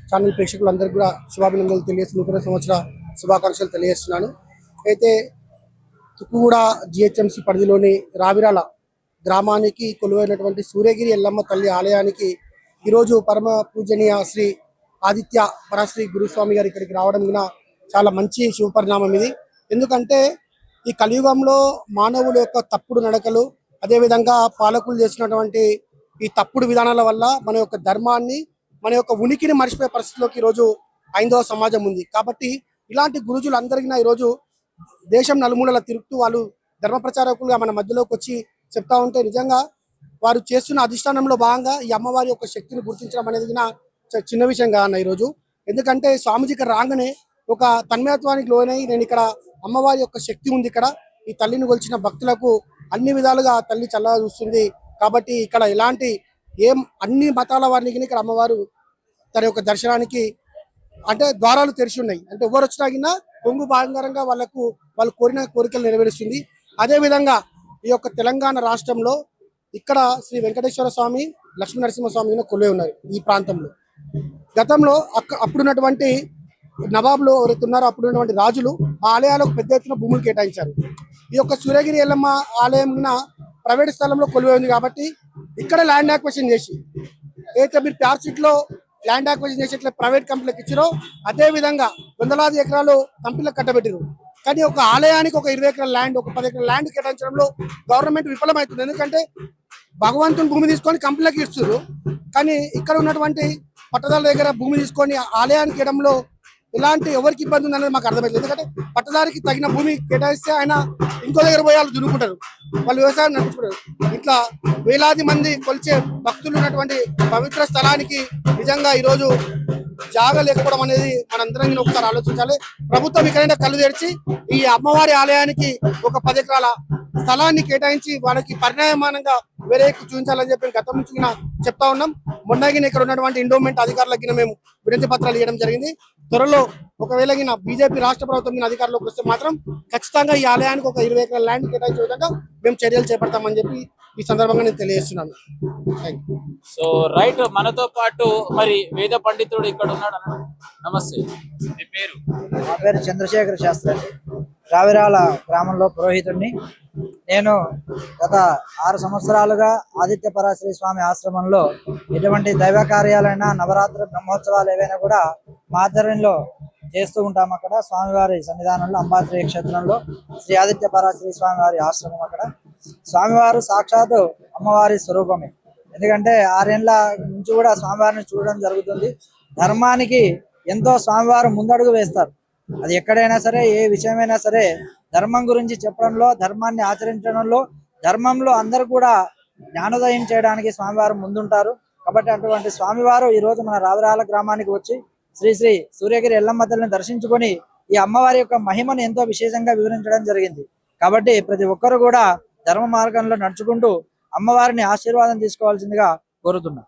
Channel ప్రేక్షకులందరికీ కూడా శుభాభినందనలు తెలియజేసి నూతన సంవత్సర శుభాకాంక్షలు తెలియజేస్తున్నాను. అయితే తుక్కుగూడ జిహెచ్ఎంసీ పరిధిలోని రావిరాల గ్రామానికి కొలువైనటువంటి సూర్యగిరి ఎల్లమ్మ తల్లి ఆలయానికి ఈరోజు పరమ పూజనీయ శ్రీ ఆదిత్య పరశ్రీ గురుస్వామి గారు ఇక్కడికి రావడం విన చాలా మంచి శుభపరిణామం ఇది. ఎందుకంటే ఈ కలియుగంలో మానవుల యొక్క తప్పుడు నడకలు, అదేవిధంగా పాలకులు చేసినటువంటి ఈ తప్పుడు విధానాల వల్ల మన యొక్క ధర్మాన్ని, మన యొక్క ఉనికిని మర్చిపోయే పరిస్థితిలోకి ఈరోజు హైందవ సమాజం ఉంది. కాబట్టి ఇలాంటి గురుజులందరికీ ఈరోజు దేశం నలుమూలల తిరుగుతూ వాళ్ళు ధర్మ ప్రచారకులుగా మన మధ్యలోకి వచ్చి చెప్తా ఉంటే నిజంగా వారు చేస్తున్న అధిష్టానంలో భాగంగా ఈ అమ్మవారి యొక్క శక్తిని గుర్తించడం అనేది చిన్న విషయం కాదన్న ఈరోజు. ఎందుకంటే స్వామిజీకి రాగానే ఒక తన్మయత్వానికి లోనై నేను ఇక్కడ అమ్మవారి యొక్క శక్తి ఉంది, ఇక్కడ ఈ తల్లిని కొలిచిన భక్తులకు అన్ని విధాలుగా తల్లి చల్లగా చూస్తుంది. కాబట్టి ఇక్కడ ఎలాంటి అన్ని మతాల వారికి ఇక్కడ అమ్మవారు తన యొక్క దర్శనానికి అంటే ద్వారాలు తెరిచి ఉన్నాయి. అంటే ఎవరు వచ్చినా కొంగు బంగారంగా వాళ్ళు కోరిన కోరికలు నెరవేరుస్తుంది. అదేవిధంగా ఈ యొక్క తెలంగాణ రాష్ట్రంలో ఇక్కడ శ్రీ వెంకటేశ్వర స్వామి, లక్ష్మీ నరసింహస్వామి కొలువై ఉన్నారు. ఈ ప్రాంతంలో గతంలో అప్పుడున్నటువంటి నవాబులు ఎవరైతే ఉన్నారో అప్పుడున్నటువంటి రాజులు ఆ ఆలయాలకు పెద్ద ఎత్తున భూములు కేటాయించారు. ఈ యొక్క సూర్యగిరి ఎల్లమ్మ ఆలయం ప్రైవేట్ స్థలంలో కొలువై ఉంది కాబట్టి ఇక్కడ ల్యాండ్ యాక్విజిషన్ చేసి అయితే మీరు ప్యార్సిట్లో ల్యాండ్ యాక్విజిషన్ చేసి ప్రైవేట్ కంపెనీలకు ఇచ్చారో అదే విధంగా వందలాది ఎకరాలు కంపెనీలకు కట్టబెట్టారు. కానీ ఒక ఆలయానికి ఒక 20 ఎకరాల ల్యాండ్, ఒక 10 ఎకరాల ల్యాండ్ కేటాయించడంలో గవర్నమెంట్ విఫలమవుతుంది. ఎందుకంటే భగవంతుని భూమి తీసుకొని కంపెనీలకు ఇస్తారు, కానీ ఇక్కడ ఉన్నటువంటి పట్టదారుల దగ్గర భూమి తీసుకొని ఆలయానికి ఇవ్వడంలో ఎలాంటి ఎవరికి ఇబ్బంది ఉందనేది మాకు అర్థమైంది. ఎందుకంటే పట్టదారికి తగిన భూమి కేటాయిస్తే ఆయన ఇంకో దగ్గర పోయి వాళ్ళు దున్నుకుంటారు, వాళ్ళు వ్యవసాయం నడుపుకుంటారు. ఇట్లా వేలాది మంది కొలిచే భక్తులు ఉన్నటువంటి పవిత్ర స్థలానికి నిజంగా ఈరోజు జాగా లేకపోవడం అనేది మనందరం ఒకసారి ఆలోచించాలి. ప్రభుత్వం ఇక్కడైనా కళ్ళు తెరిచి ఈ అమ్మవారి ఆలయానికి ఒక 10 ఎకరాల స్థలాన్ని కేటాయించి వాళ్ళకి పరిణామానంగా వేరే చూపించాలని చెప్పి గతం నుంచి చెప్తా ఉన్నాం. మొన్నగిన ఇక్కడ ఉన్నటువంటి ఎండోమెంట్ అధికారులకి మేము వినతి పత్రాలు ఇవ్వడం జరిగింది. త్వరలో ఒకవేళ బీజేపీ రాష్ట్ర ప్రభుత్వం అధికారంలోకి వస్తే మాత్రం ఖచ్చితంగా ఈ ఆలయానికి ఒక 20 ఎకరాల ల్యాండ్ కేటాయించే విధంగా మేము చర్యలు చేపడతామని చెప్పి ఈ సందర్భంగా నేను తెలియజేస్తున్నాను. సో రైట్, మనతో పాటు మరి వేద పండితుడు ఇక్కడ ఉన్నాడు. నమస్తే, మీ పేరు? నా పేరు చంద్రశేఖర శాస్త్రి అండి. రావిరాల గ్రామంలో పురోహితుడిని. నేను గత 6 సంవత్సరాలుగా ఆదిత్య పరాశ్రీ స్వామి ఆశ్రమంలో ఎటువంటి దైవ కార్యాలైనా, నవరాత్రి బ్రహ్మోత్సవాలు ఏవైనా కూడా మా ఆధ్వర్యంలో చేస్తూ ఉంటాం. అక్కడ స్వామివారి సన్నిధానంలో అంబాద్రి క్షేత్రంలో శ్రీ ఆదిత్య పరాశ్రీ స్వామివారి ఆశ్రమం. అక్కడ స్వామివారు సాక్షాత్తు అమ్మవారి స్వరూపమే. ఎందుకంటే 6 ఏళ్ల నుంచి కూడా స్వామివారిని చూడడం జరుగుతుంది. ధర్మానికి ఎంతో స్వామివారు ముందడుగు వేస్తారు. అది ఎక్కడైనా సరే, ఏ విషయమైనా సరే ధర్మం గురించి చెప్పడంలో, ధర్మాన్ని ఆచరించడంలో, ధర్మంలో అందరూ కూడా జ్ఞానోదయం చేయడానికి స్వామివారు ముందుంటారు. కాబట్టి అటువంటి స్వామివారు ఈరోజు మన రావిరాల గ్రామానికి వచ్చి శ్రీ శ్రీ సూర్యగిరి ఎల్లమ్మ తల్లిని దర్శించుకొని ఈ అమ్మవారి యొక్క మహిమను ఎంతో విశేషంగా వివరించడం జరిగింది. కాబట్టి ప్రతి ఒక్కరు కూడా ధర్మ మార్గంలో నడుచుకుంటూ అమ్మవారిని ఆశీర్వాదం తీసుకోవాల్సిందిగా కోరుతున్నా.